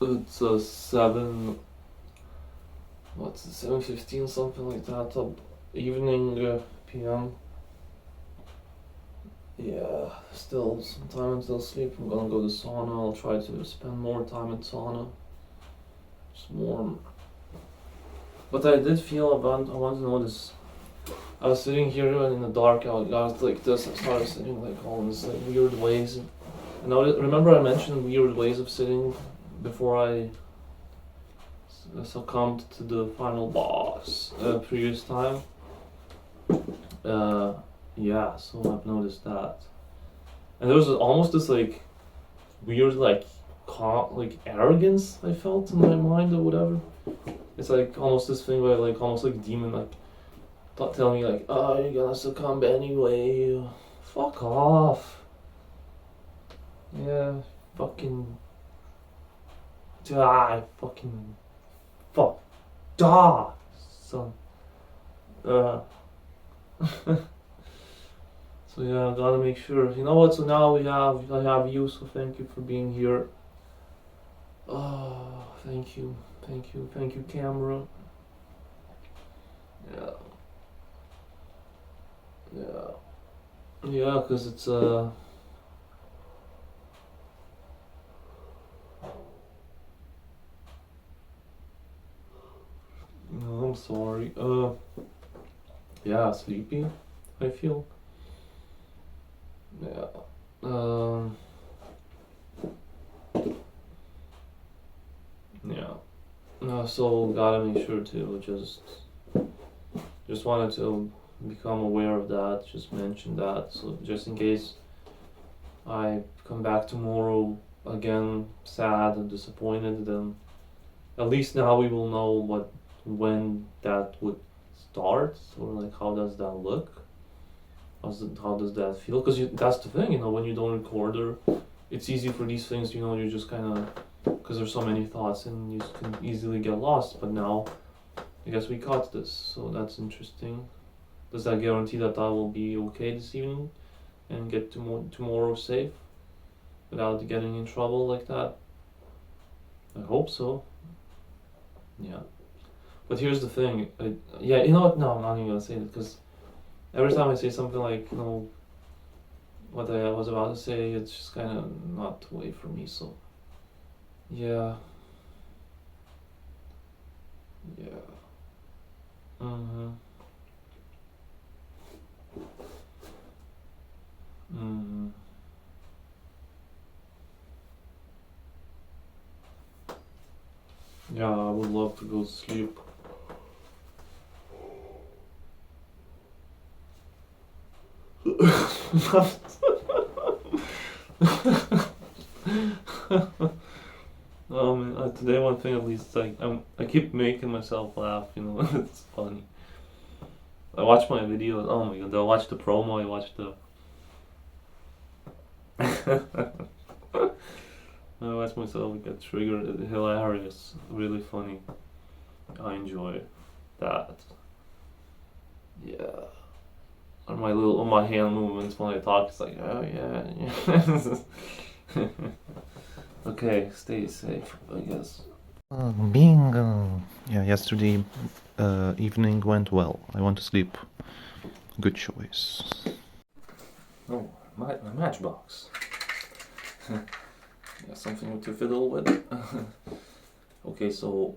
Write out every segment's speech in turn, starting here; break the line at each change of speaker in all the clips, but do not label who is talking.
It's 7:15, something like that, evening, PM. Yeah, still some time until sleep. I'm gonna go to sauna. I'll try to spend more time in sauna. It's warm. But I did feel about, I want to know this. I was sitting here and in the dark, I was like this, I started sitting like all in this like weird ways. And I remember I mentioned weird ways of sitting before I succumbed to the final boss previous time. Yeah, so I've noticed that. And there was almost this like weird like arrogance I felt in my mind or whatever. It's like almost this thing where like almost like demon like telling me like, oh, you're gonna succumb anyway. Fuck off. Yeah, fucking die, fucking fuck die, son. So yeah, I gotta make sure. You know what? So now I have you. So thank you for being here. Oh, thank you, camera. Yeah, yeah, cause it's no, I'm sorry. Yeah, sleepy. I feel. Yeah. Yeah. So gotta make sure to just wanted to become aware of that. Just mention that. So just in case I come back tomorrow again sad and disappointed, then at least now we will know when that would start, or like how does that look. How does that feel? Because that's the thing, when you don't record, or it's easy for these things, you just kind of, because there's so many thoughts and you can easily get lost. But now, I guess we caught this, so that's interesting. Does that guarantee that I will be okay this evening and get tomorrow safe without getting in trouble like that? I hope so. Yeah. But here's the thing. Yeah, you know what? No, I'm not even gonna say it, because every time I say something like, what I was about to say, it's just kind of not the way for me, so. Yeah. Yeah. Mm-hmm. Mm-hmm. Yeah, I would love to go to sleep. Oh man, today one thing at least, like I keep making myself laugh, it's funny. I watch my videos, oh my god, I watch the promo, I watch the I watch myself get triggered, hilarious, really funny. I enjoy that. Yeah. Or my hand movements when I talk, it's like, oh yeah. Okay, stay safe, I guess. Yesterday evening went well. I want to sleep. Good choice. Oh, my matchbox. Yeah, something to fiddle with. Okay, so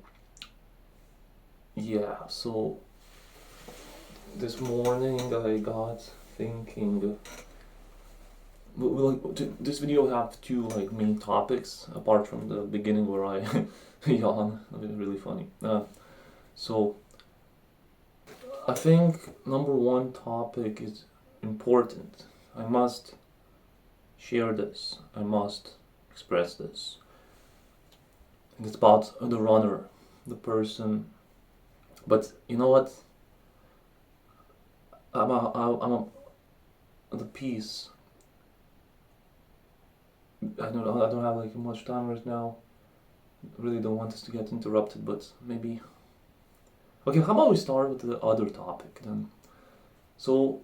yeah, so this morning I got thinking. This video will have two main topics apart from the beginning where I yawn. It's really funny. So I think number one topic is important. I must share this. I must express this. And it's about the runner, the person. But you know what? The piece. I don't have much time right now. I really don't want this to get interrupted, but maybe. Okay, how about we start with the other topic then? So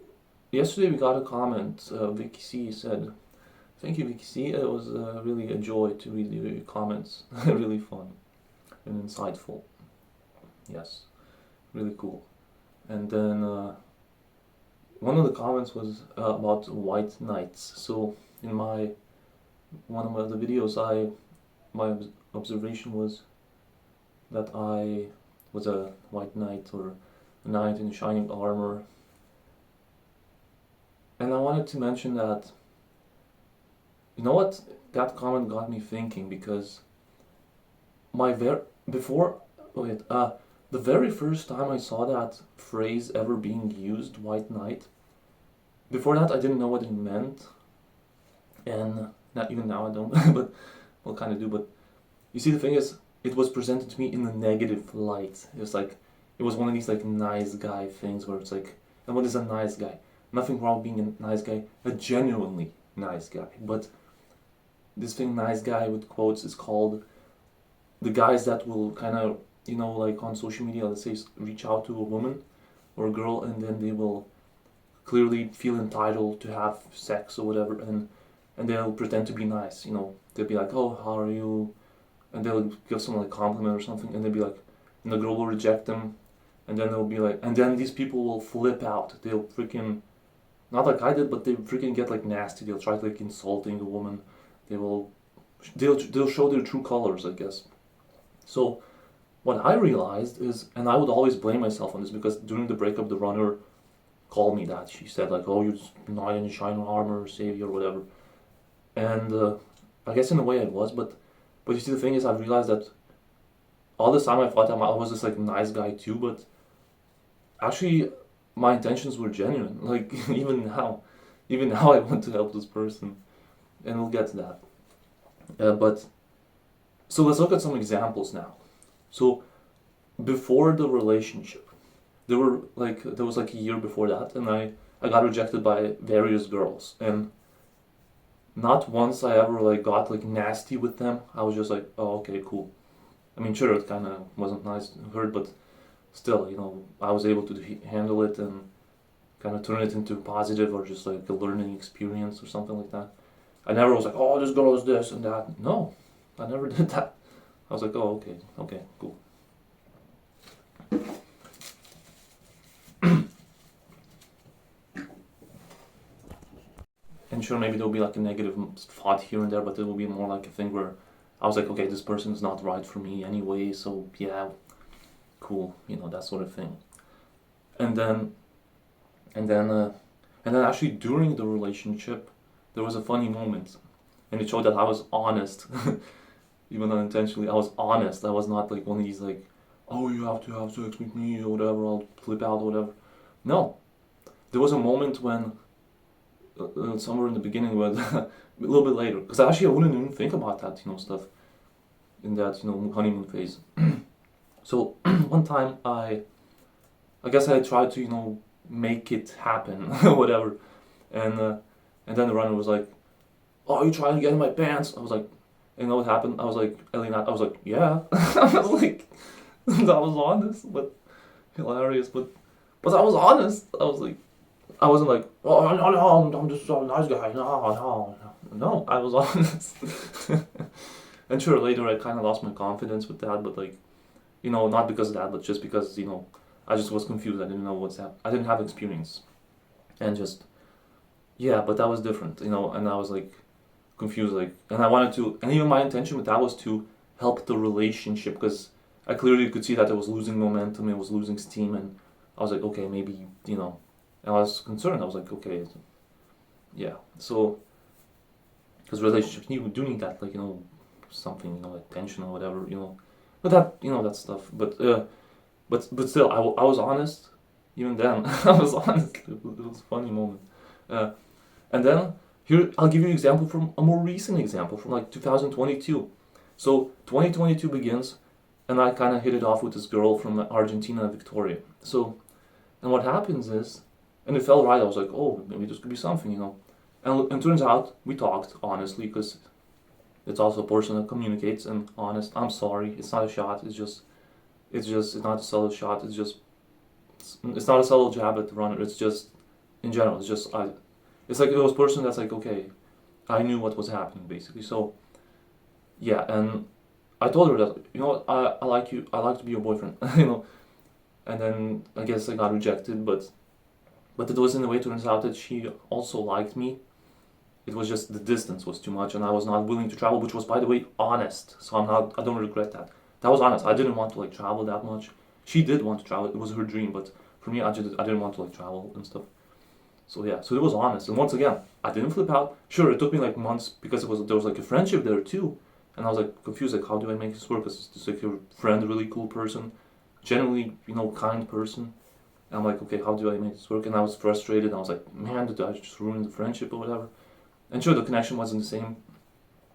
yesterday we got a comment. Vicky C said, Thank you, Vicky. See, it was really a joy to read your comments. Really fun and insightful. Yes, really cool. And then one of the comments was about white knights. So in one of the videos, my observation was that I was a white knight or a knight in shining armor, and I wanted to mention that. You know what? That comment got me thinking because my before wait the very first time I saw that phrase ever being used, white knight. Before that, I didn't know what it meant, and not even now I don't. But well, kind of do. But you see, the thing is, it was presented to me in a negative light. It was like it was one of these like nice guy things where it's like, and what is a nice guy? Nothing wrong being a nice guy, a genuinely nice guy. But this thing, nice guy with quotes, is called the guys that will kind of, like on social media, let's say, reach out to a woman or a girl, and then they will clearly feel entitled to have sex or whatever, and they'll pretend to be nice. They'll be like, "Oh, how are you?" And they'll give someone like a compliment or something, and they'll be like, and the girl will reject them, and then they'll be like, and then these people will flip out. They'll freaking, not like I did, but they freaking get like nasty. They'll try to like insulting the woman. They'll show their true colors, I guess. So what I realized is, and I would always blame myself on this because during the breakup, the runner called me that. She said like, "Oh, you're not in shining armor, savior, whatever." And I guess in a way I was, but you see, the thing is, I realized that all this time I thought I was this like nice guy too, but actually my intentions were genuine. Like even now I want to help this person, and we'll get to that. But so let's look at some examples now. So before the relationship, there was like a year before that, and I got rejected by various girls, and not once I ever like got like nasty with them. I was just like, "Oh, okay, cool." I mean, sure, it kind of wasn't nice to hear, but still, I was able to handle it and kind of turn it into positive or just like a learning experience or something like that. I never was like, "Oh, this girl is this and that." No, I never did that. I was like, "Oh, okay, cool." And sure, maybe there'll be like a negative thought here and there, but it will be more like a thing where I was like, "Okay, this person is not right for me anyway, so yeah, cool," that sort of thing. And then actually during the relationship, there was a funny moment, and it showed that I was honest, even unintentionally. I was honest. I was not like one of these like, "Oh, you have to have sex with me or whatever, I'll flip out or whatever." No, there was a moment when somewhere in the beginning, but a little bit later, because actually I wouldn't even think about that stuff in that honeymoon phase. So one time I guess I tried to make it happen whatever, and then the runner was like, "Oh, you trying to get in my pants?" I was like, "You know what happened?" I was like, Elena, I was like, "Yeah." I was like, that was honest, but hilarious, but I was honest. I was like, I wasn't like, "Oh, no, I'm just a nice guy." No, I was honest. And sure, later I kind of lost my confidence with that, but like, not because of that, but just because I just was confused. I didn't know what's happening. I didn't have experience, and just yeah, but that was different, and I was like confused, like, and I wanted to, and even my intention with that was to help the relationship because I clearly could see that it was losing momentum, it was losing steam, and I was like, okay, maybe and I was concerned. I was like, okay, yeah, so because relationships do need that, like something like tension or whatever, but that that stuff, but still, I was honest. Even then, I was honest. It was a funny moment. And then, here, I'll give you an example from a more recent example from like 2022. So, 2022 begins, and I kind of hit it off with this girl from Argentina, Victoria. So, and what happens is, and it felt right, I was like, "Oh, maybe this could be something, And turns out, we talked, honestly, because it's also a person that communicates, and honest, I'm sorry, it's not a shot, it's not a subtle shot, it's not a subtle jab at the runner, it's just, in general, it's like those person that's like, okay,
I knew what was happening basically. So yeah, and I told her that, you know what, I like you, I like to be your boyfriend, you know. And then I guess I got rejected, but it was in a way, turns out that she also liked me. It was just the distance was too much, and I was not willing to travel, which was, by the way, honest. So I don't regret that. That was honest. I didn't want to like travel that much. She did want to travel. It was her dream, but for me, I didn't want to like travel and stuff. So yeah, so it was honest. And once again, I didn't flip out. Sure, it took me like months because there was like a friendship there too, and I was like confused, like how do I make this work? Because it's like your friend, a really cool person, generally, you know, kind person. And I'm like, okay, how do I make this work? And I was frustrated. I was like, man, did I just ruin the friendship or whatever? And sure, the connection wasn't the same,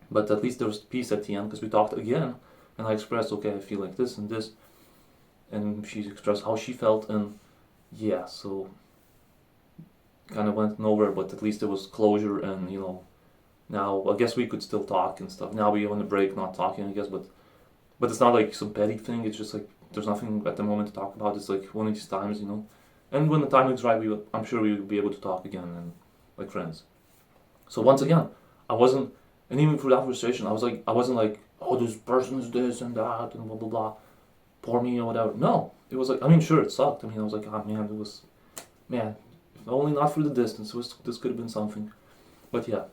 but at least there was peace at the end because we talked again, and I expressed, okay, I feel like this and this, and she expressed how she felt, and yeah, so kind of went nowhere, but at least there was closure, and you know, now I guess we could still talk and stuff. Now we on a break, not talking, I guess, but it's not like some petty thing. It's just like there's nothing at the moment to talk about. It's like one of these times, you know, and when the time is right, I'm sure we will be able to talk again and like friends. So once again, I wasn't, and even through that frustration, I wasn't like, oh, this person is this and that and blah blah blah, poor me or whatever. No, it was like, I mean, sure, it sucked. I mean, I was like, oh man, it was, man, if only not for the distance. This could have been something, but yeah,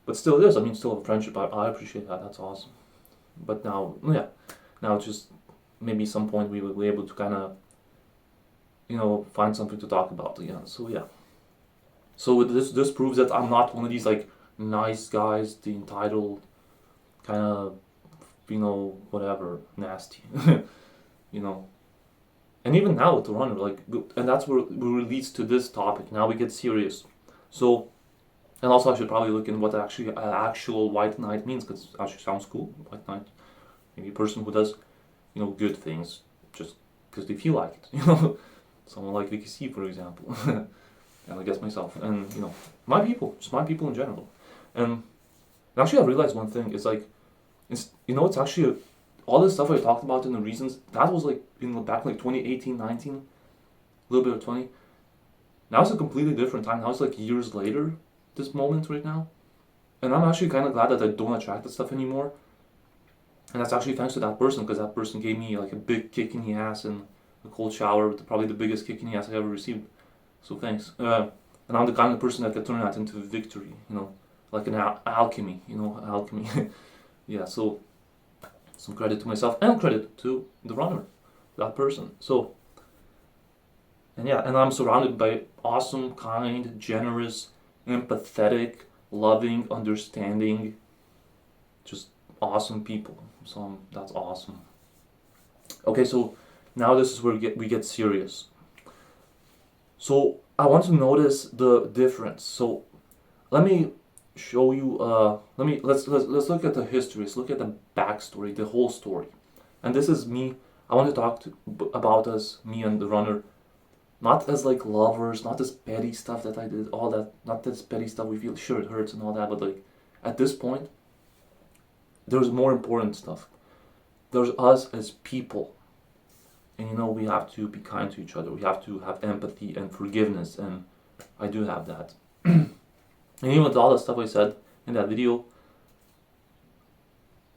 but still, it is. I mean, still a friendship. I appreciate that. That's awesome. But now, yeah, now it's just maybe some point we will be able to kind of, you know, find something to talk about again. So yeah. So this proves that I'm not one of these like nice guys, the entitled kind of, you know, whatever, nasty, you know. And even now with the runner, like, and that's where leads to this topic. Now we get serious. So, and also I should probably look in what actually actual white knight means, because it actually sounds cool. White knight, maybe a person who does, you know, good things just because they feel like it. You know, someone like Vicky C, for example. And I guess myself, and you know, my people, just my people in general. And actually, I realized one thing is like, it's, you know, it's actually all this stuff I talked about in the reasons that was like in the back like 2018, 19, a little bit of 20. Now it's a completely different time. Now it's like years later, this moment right now, and I'm actually kind of glad that I don't attract that stuff anymore. And that's actually thanks to that person, because that person gave me like a big kick in the ass and a cold shower, probably the biggest kick in the ass I ever received. So thanks. And I'm the kind of person that can turn that into victory, you know, like an alchemy, you know, alchemy. Yeah, so some credit to myself and credit to the runner, that person. So, and yeah, and I'm surrounded by awesome, kind, generous, empathetic, loving, understanding, just awesome people. So that's awesome. Okay, so now this is where we get serious. So I want to notice the difference. So let me show you. Let's look at the history. Let's look at the backstory, the whole story. And this is me. I want to talk about us, me and the runner, not as like lovers, not this petty stuff that I did, all that, not this petty stuff we feel. Sure, it hurts and all that, but like at this point, there's more important stuff. There's us as people. And you know, we have to be kind to each other. We have to have empathy and forgiveness, and I do have that. And even with all the stuff I said in that video,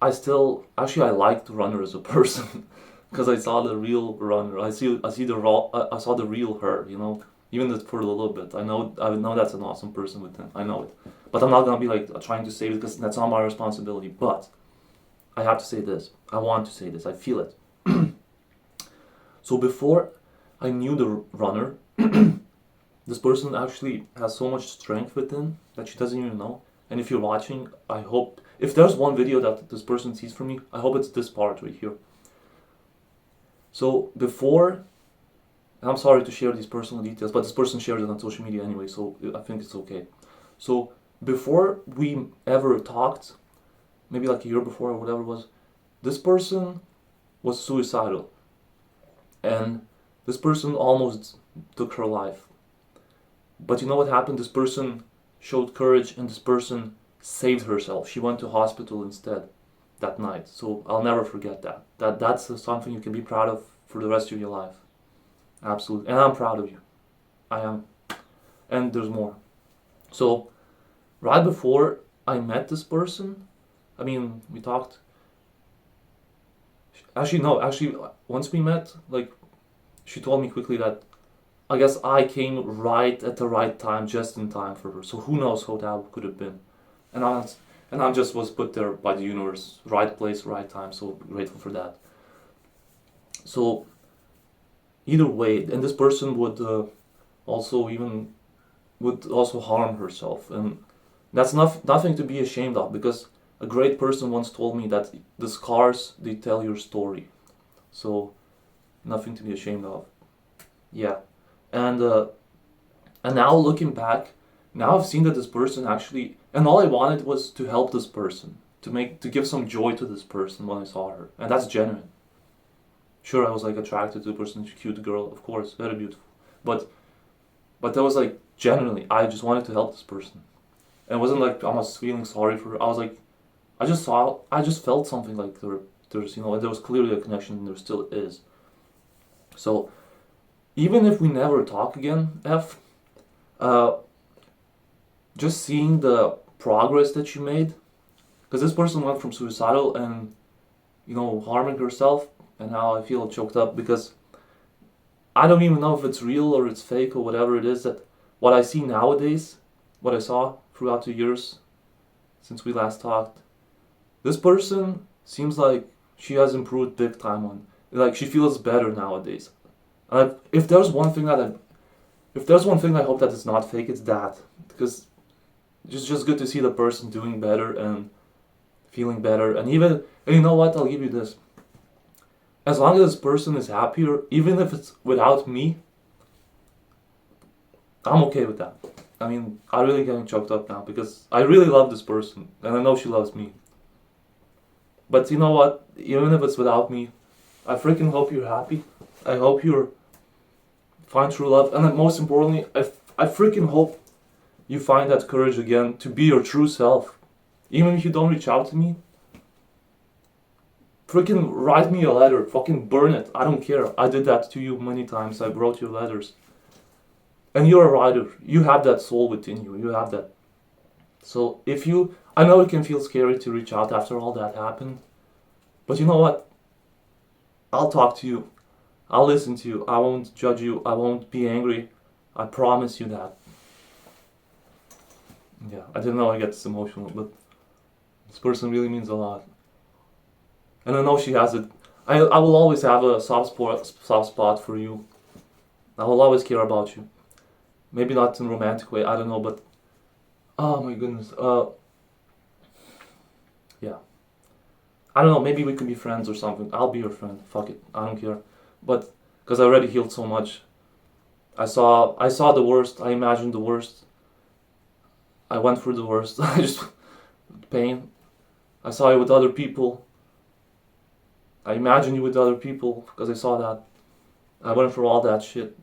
I like the runner as a person because I saw the real runner. I saw the real her. You know, even for a little bit. I know that's an awesome person within. I know it, but I'm not gonna be like trying to save it because that's not my responsibility. But I have to say this. I want to say this. I feel it. So before I knew the runner, this person actually has so much strength within that she doesn't even know. And if you're watching, I hope, if there's one video that this person sees from me, I hope it's this part right here. So before, and I'm sorry to share these personal details, but this person shares it on social media anyway, so I think it's okay. So before we ever talked, maybe like a year before or whatever it was, this person was suicidal. And this person almost took her life. But you know what happened? This person showed courage and this person saved herself. She went to hospital instead that night. So I'll never forget that. That's something you can be proud of for the rest of your life. Absolutely. And I'm proud of you. I am. And there's more. So right before I met this person, I mean, we talked. Actually, no. Actually, once we met, like, she told me quickly that I guess I came right at the right time, just in time for her. So who knows how that could have been, and I just was put there by the universe, right place, right time. So grateful for that. So either way, and this person would also harm herself, and that's nothing to be ashamed of, because a great person once told me that the scars, they tell your story. So nothing to be ashamed of. Yeah. And now looking back, now I've seen that this person actually, and all I wanted was to help this person, to give some joy to this person when I saw her, and that's genuine. Sure, I was like attracted to the person, cute girl, of course, very beautiful, but that was like genuinely, I just wanted to help this person, and it wasn't like I was feeling sorry for her. I was like, I just felt something, like there's there was clearly a connection, and there still is. So even if we never talk again, just seeing the progress that you made, because this person went from suicidal and harming herself, and now I feel choked up because I don't even know if it's real or it's fake or whatever it is, that what I see nowadays, what I saw throughout the years since we last talked, this person seems like she has improved big time like she feels better nowadays. If there's one thing I hope that it's not fake, it's that, because it's just good to see the person doing better and feeling better, and you know what? I'll give you this. As long as this person is happier, even if it's without me, I'm okay with that. I mean, I'm really getting choked up now because I really love this person, and I know she loves me. But you know what? Even if it's without me, I freaking hope you're happy. I hope you find true love, and most importantly, I freaking hope you find that courage again to be your true self. Even if you don't reach out to me, freaking write me a letter, fucking burn it, I don't care. I did that to you many times, I wrote your letters. And you're a writer, you have that soul within you, you have that. So I know it can feel scary to reach out after all that happened, but you know what? I'll talk to you, I'll listen to you, I won't judge you, I won't be angry, I promise you that. Yeah, I didn't know I get this emotional, but this person really means a lot. And I know she has it. I will always have a soft spot for you. I will always care about you. Maybe not in a romantic way, I don't know, but oh my goodness. Yeah. I don't know, maybe we could be friends or something. I'll be your friend. Fuck it. I don't care. But because I already healed so much. I saw the worst. I imagined the worst. I went through the worst. I just pain. I saw you with other people. I imagined you with other people because I saw that. I went through all that shit.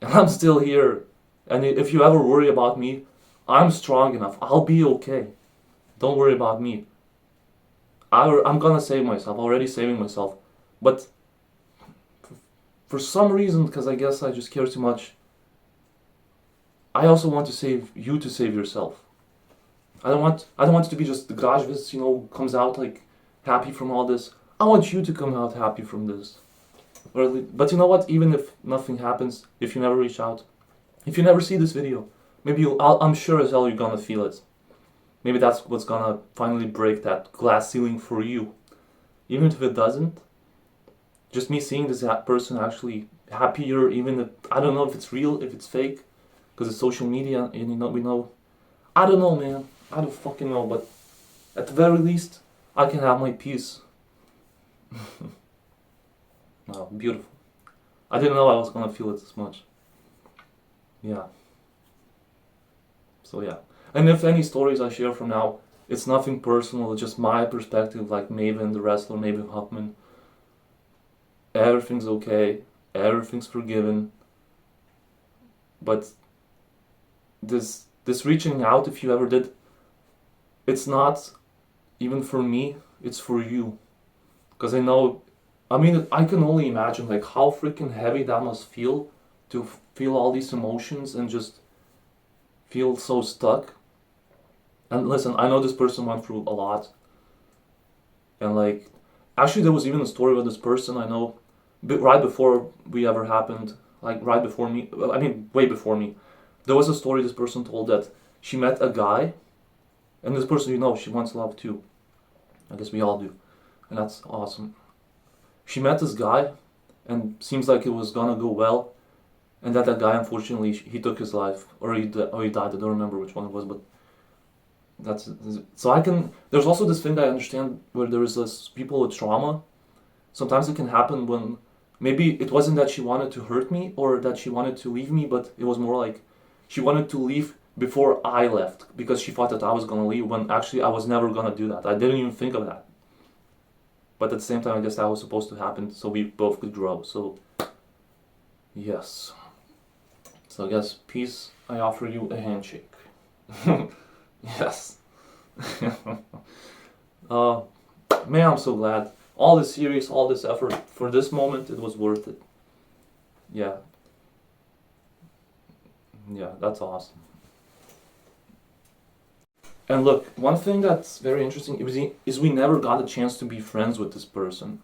And I'm still here. And if you ever worry about me, I'm strong enough. I'll be okay. Don't worry about me. I'm gonna save myself. I'm already saving myself. But for some reason, because I guess I just care too much, I also want to save you to save yourself. I don't want it to be just the Grajvis, comes out like happy from all this. I want you to come out happy from this. But you know what? Even if nothing happens, if you never reach out, if you never see this video, maybe I'm sure as hell you're gonna feel it. Maybe that's what's gonna finally break that glass ceiling for you. Even if it doesn't, just me seeing this person actually happier, even if, I don't know if it's real, if it's fake, because it's social media, and we know. I don't know, man. I don't fucking know, but at the very least, I can have my peace. Wow, beautiful. I didn't know I was gonna feel it this much. Yeah. So yeah. And if any stories I share from now, it's nothing personal, it's just my perspective, like Maven, the wrestler, Maven Huffman. Everything's okay, everything's forgiven. But this reaching out, if you ever did, it's not even for me, it's for you. Because I can only imagine like how freaking heavy that must feel, to feel all these emotions and just feel so stuck. And listen, I know this person went through a lot, and like, actually, there was even a story with this person I know, right before we ever happened, like right before me. I mean, way before me. There was a story this person told that she met a guy, and this person, she wants love too. I guess we all do, and that's awesome. She met this guy, and seems like it was gonna go well, and that guy, unfortunately, he took his life, or he died. I don't remember which one it was, but that's so I can. There's also this thing I understand where there is this people with trauma. Sometimes it can happen when maybe it wasn't that she wanted to hurt me or that she wanted to leave me, but it was more like she wanted to leave before I left because she thought that I was gonna leave when actually I was never gonna do that. I didn't even think of that. But at the same time, I guess that was supposed to happen so we both could grow. So, yes. So I guess, peace, I offer you a handshake. Yes. uh, Man, I'm so glad. All this series, all this effort for this moment, it was worth it. Yeah. Yeah, that's awesome. And look, one thing that's very interesting is we never got a chance to be friends with this person.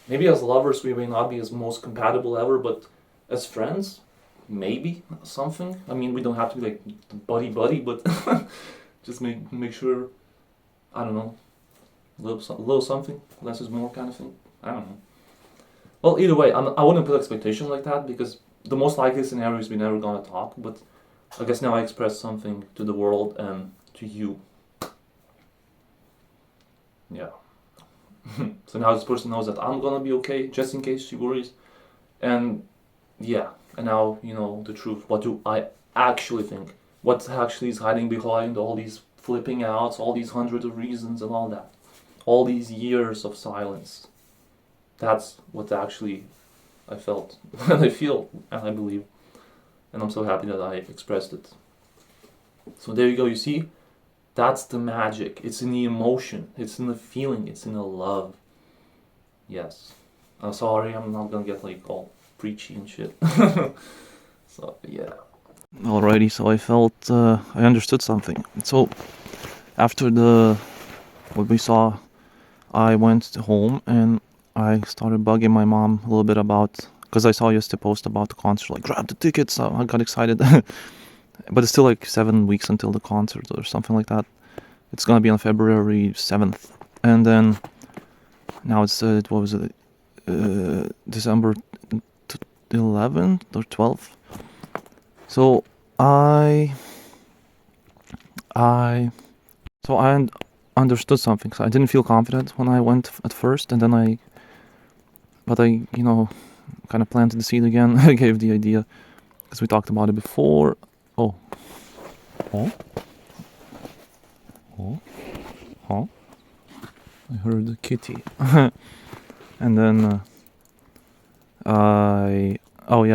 Maybe as lovers we may not be as most compatible ever, but as friends, maybe something. I mean, we don't have to be like buddy, but just make sure. I don't know, little something, less is more kind of thing. I don't know. Well, either way, I wouldn't put expectation like that because the most likely scenario is we never gonna talk. But I guess now I express something to the world and to you. Yeah. So now this person knows that I'm gonna be okay, just in case she worries. And yeah, and now you know the truth. What do I actually think? What actually is hiding behind all these flipping outs, all these hundreds of reasons and all that? All these years of silence. That's what actually I felt, and I feel, and I believe. And I'm so happy that I expressed it. So there you go, you see? That's the magic. It's in the emotion, it's in the feeling, it's in the love. Yes. I'm sorry, I'm not gonna get like all preachy and shit. So, yeah.
Alrighty, so I felt I understood something. So after what we saw, I went home and I started bugging my mom a little bit about, because I saw yesterday post about the concert, like grab the tickets. So I got excited, but it's still like 7 weeks until the concert or something like that. It's gonna be on February 7th, and then now it's what was it, December 11th or 12th. So I understood something. So I didn't feel confident when I went at first, and then but I kind of planted the seed again. I gave the idea because we talked about it before. Oh, I heard the kitty. And then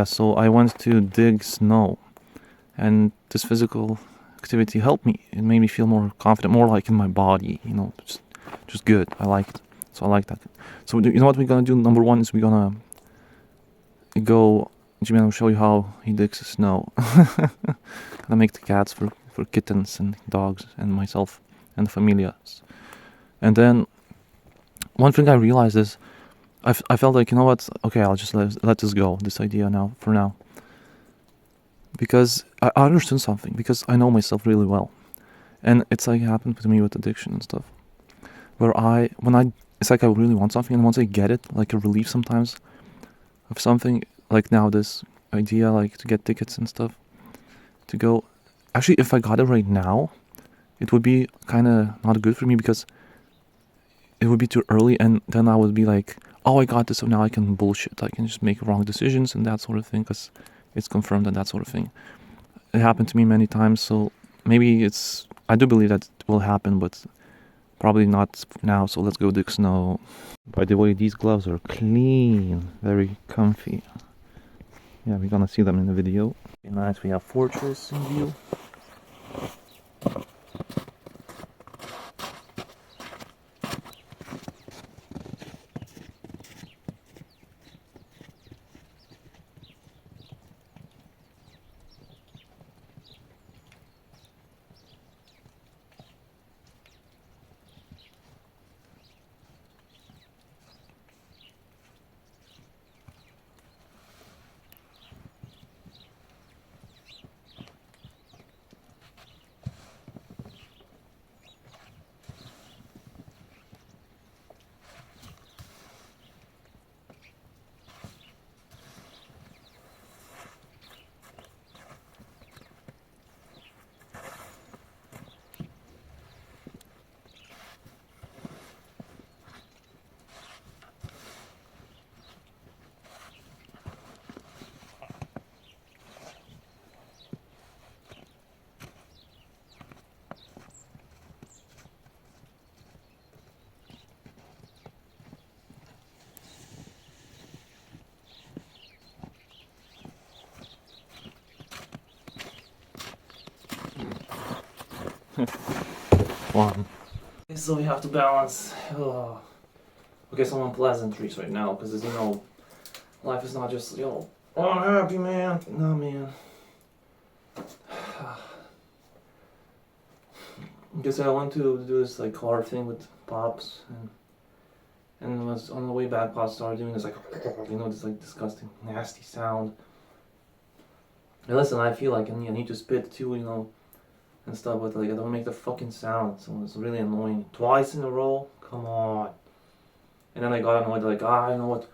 so I went to dig snow, and this physical activity helped me. It made me feel more confident, more like in my body, just good. I liked it. So I like that. So you know what we're gonna do? Number one is we're gonna go. Jimmy will show you how he digs snow. Gonna make the cats for kittens and dogs and myself and the familias. And then one thing I realized is I felt like, you know what? Okay, I'll just let this go. This idea now for now. Because I understood something, because I know myself really well. And it's like it happened to me with addiction and stuff. Where it's like I really want something, and once I get it, like a relief sometimes of something, like now this idea, like to get tickets and stuff, to go. Actually, if I got it right now, it would be kind of not good for me because it would be too early, and then I would be like, oh, I got this, so now I can bullshit. I can just make wrong decisions and that sort of thing because it's confirmed and that sort of thing. It happened to me many times, so maybe I do believe that it will happen, but probably not now, so let's go dig snow. By the way, these gloves are clean, very comfy. Yeah, we're gonna see them in the video. Okay, nice, we have Fortress in view. One.
So we have to balance. Okay, some unpleasantries right now, because as you know, life is not just, oh, I'm happy, man. No, man. Because I went to do this like car thing with Pops, and was on the way back, Pops started doing this like, this like disgusting, nasty sound. And listen, I feel like I need to spit too, and stuff, but like I don't make the fucking sound, so it's really annoying. Twice in a row, come on. And then I got annoyed, like, you know what,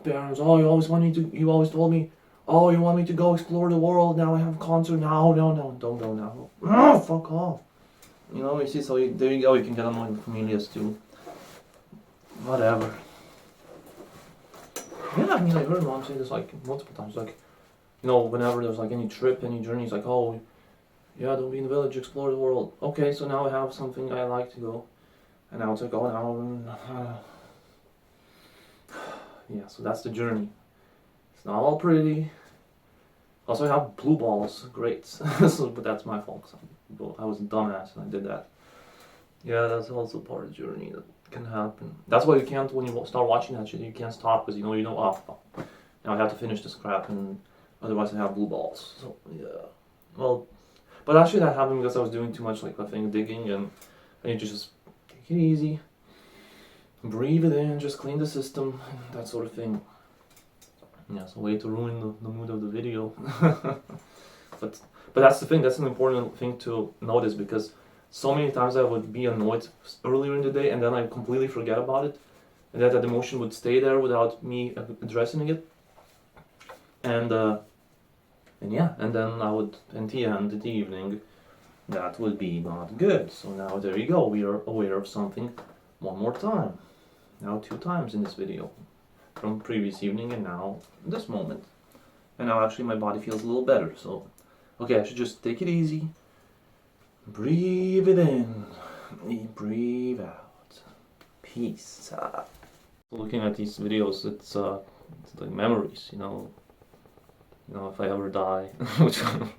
parents, you always told me, you want me to go explore the world, now I have a concert, no, don't go now. Oh, fuck off. You see, so there you go, you can get annoyed with familias too. Whatever. Yeah, I mean, I heard Mom say this like multiple times, like, whenever there's like any trip, any journey, it's like, yeah, don't be in the village, explore the world. Okay, so now I have something I like to go. And now it's like, yeah, so that's the journey. It's not all pretty. Also, I have blue balls, great. But that's my fault. I was a dumbass and I did that. Yeah, that's also part of the journey that can happen. That's why you can't, when you start watching that shit, you can't stop because now I have to finish this crap and otherwise I have blue balls. So, yeah. Well, but actually that happened because I was doing too much like digging, and I need to just take it easy, breathe it in, just clean the system, that sort of thing. Yeah, so way to ruin the mood of the video. but that's the thing, that's an important thing to notice, because so many times I would be annoyed earlier in the day and then I completely forget about it, and that emotion would stay there without me addressing it. And then I would, at the end of the evening, that would be not good. So now there you go, we are aware of something one more time. Now 2 times in this video. From previous evening and now this moment. And now actually my body feels a little better, so okay, I should just take it easy. Breathe it in. Breathe out. Peace. Looking at these videos, it's like memories, if I ever die. Which I'm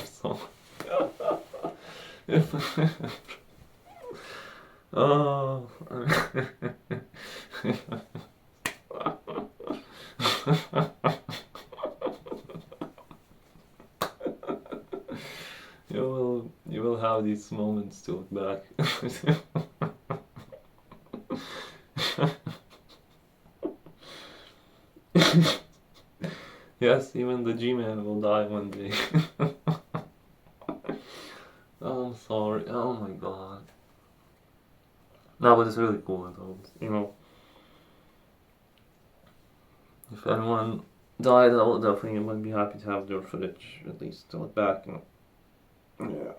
so oh. You will have these moments to look back. Yes, even the G-Man will die one day. Oh, I'm sorry. Oh my god. No, but it's really cool though. If anyone died, I will definitely be happy to have their footage, at least to look back. Yeah.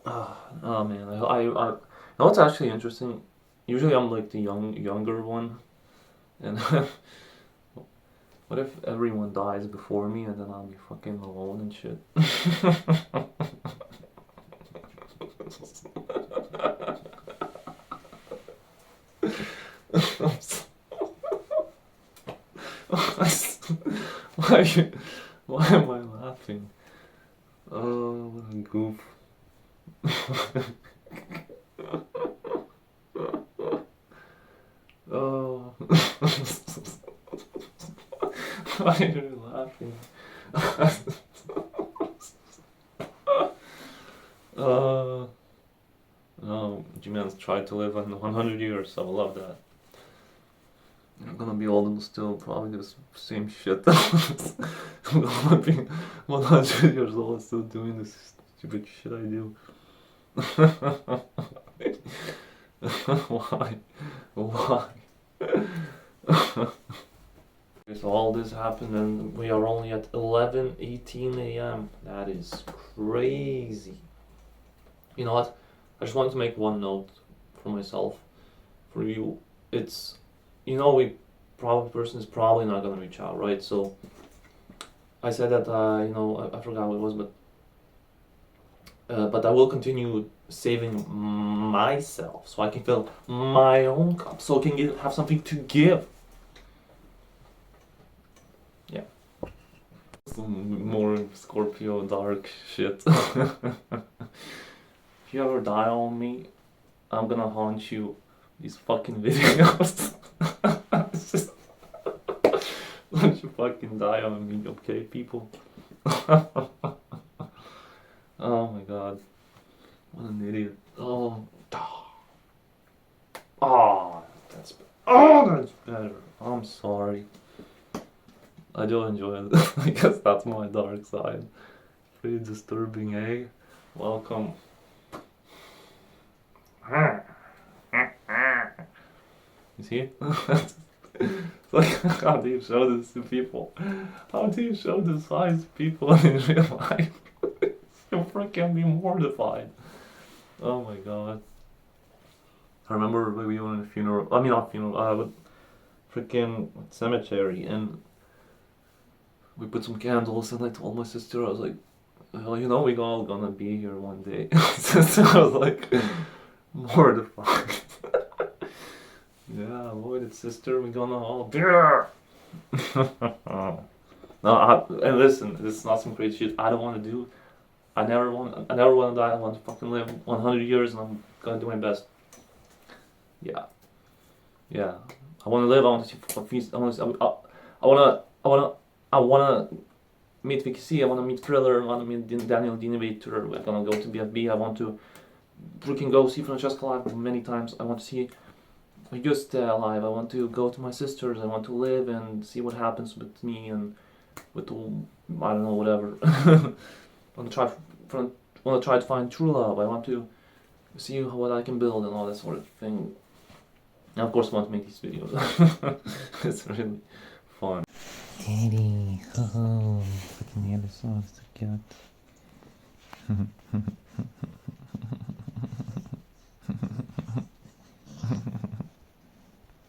Oh man, I you know what's actually interesting? Usually I'm like the younger one, and what if everyone dies before me and then I'll be fucking alone and shit? Why am I laughing? Oh, what a goof. Oh. Why are you laughing? No, G-Man's tried to live on 100 years, so I love that. I'm gonna be old and still probably do the same shit. I'm gonna be 100 years old and still doing this stupid shit I do. Why? Okay, so all this happened and we are only at 11:18 a.m. That is crazy. You know what? I just wanted to make one note for myself, for you. It's, person is probably not gonna reach out, right? So I said that, I forgot what it was, but I will continue saving myself so I can fill my own cup, so I can have something to give.
some more Scorpio dark shit. If you ever die on me, I'm gonna haunt you. These fucking videos. It's just, don't you fucking die on me, okay, people? Oh my god. What an idiot. Oh, that's better. I'm sorry. I do enjoy it. I guess that's my dark side. Pretty disturbing, eh? Welcome. You see? It's like, how do you show this to people? How do you show this size to people in real life? You'll freaking be mortified. Oh my god. I remember when we were in a funeral. I mean, not funeral. Freaking cemetery, and we put some candles, and I told my sister, I was like, well, you know, we all gonna be here one day. So I was like, mortified. Yeah, avoided sister, we gonna all be here. No, and listen, this is not some crazy shit I don't want to do. I never want to die. I want to fucking live 100 years, and I'm gonna do my best. Yeah. I want to live. I want to see. I want to meet Vicky C. I want to meet Thriller. I want to meet Daniel the Innovator. We're gonna go to BFB. I want to freaking go see Francesca live many times. I want to see Augusta live. I want to go to my sisters. I want to live and see what happens with me and with the, I don't know, whatever. I want to try to find true love. I want to see what I can build and all that sort of thing. And of course I want to make these videos. It's really fun.
Daddy, oh, fucking hear the songs to cat.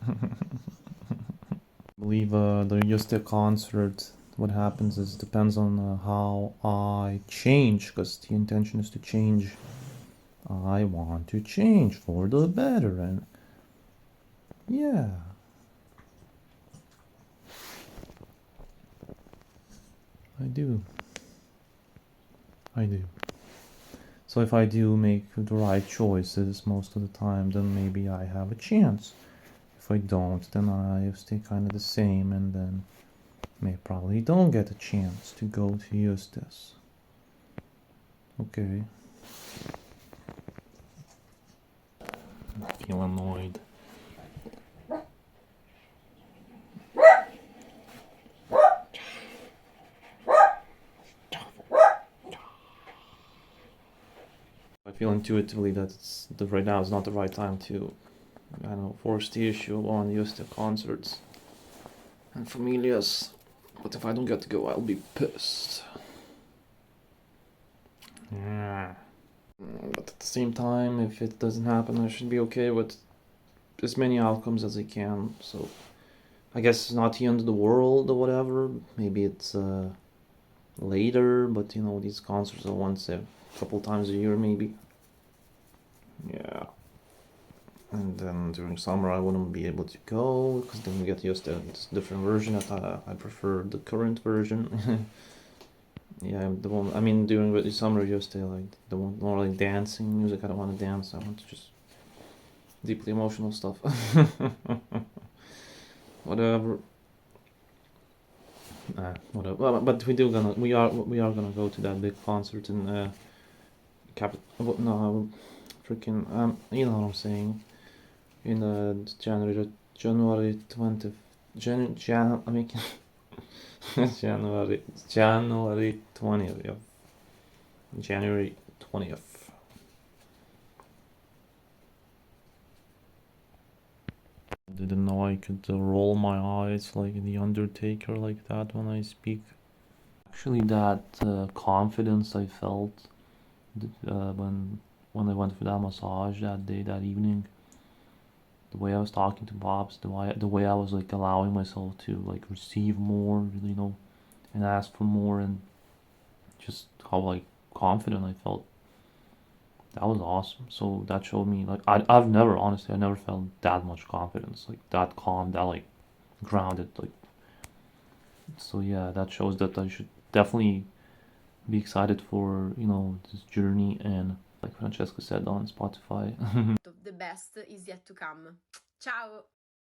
I believe the just a concert. What happens is depends on how I change, because the intention is to change. I want to change for the better, and yeah. I do. So if I do make the right choices most of the time, then maybe I have a chance. If I don't, then I stay kind of the same, and then probably don't get a chance to go to Eustace. Okay. I feel annoyed. I feel intuitively that right now is not the right time to, I don't know, force the issue on Eustace concerts and Familias. But if I don't get to go, I'll be pissed. Yeah. But at the same time, if it doesn't happen, I should be okay with as many outcomes as I can. So I guess it's not the end of the world or whatever. Maybe it's later, but you know, these concerts are once a couple times a year maybe. Yeah. And then during summer I wouldn't be able to go, because then we get used to this different version that I prefer the current version. Yeah, the one, I mean, during the summer used to like the one more like dancing music. I don't want to dance, I want to just deeply emotional stuff. Whatever. Whatever. Well, but we are gonna go to that big concert in freaking you know what I'm saying, in January 20th. I mean January 20th. Yeah. January 20th. I didn't know I could roll my eyes like the Undertaker like that when I speak. Actually, that confidence I felt when I went for that massage that day, that evening, the way I was talking to Bob's, the way I was like allowing myself to like receive more, you know, and ask for more, and just how like confident I felt. That was awesome. So that showed me like I never felt that much confidence, like that calm, that like grounded, like. So yeah, that shows that I should definitely be excited for, you know, this journey, and like Francesca said, on Spotify.
The best is yet to come. Ciao!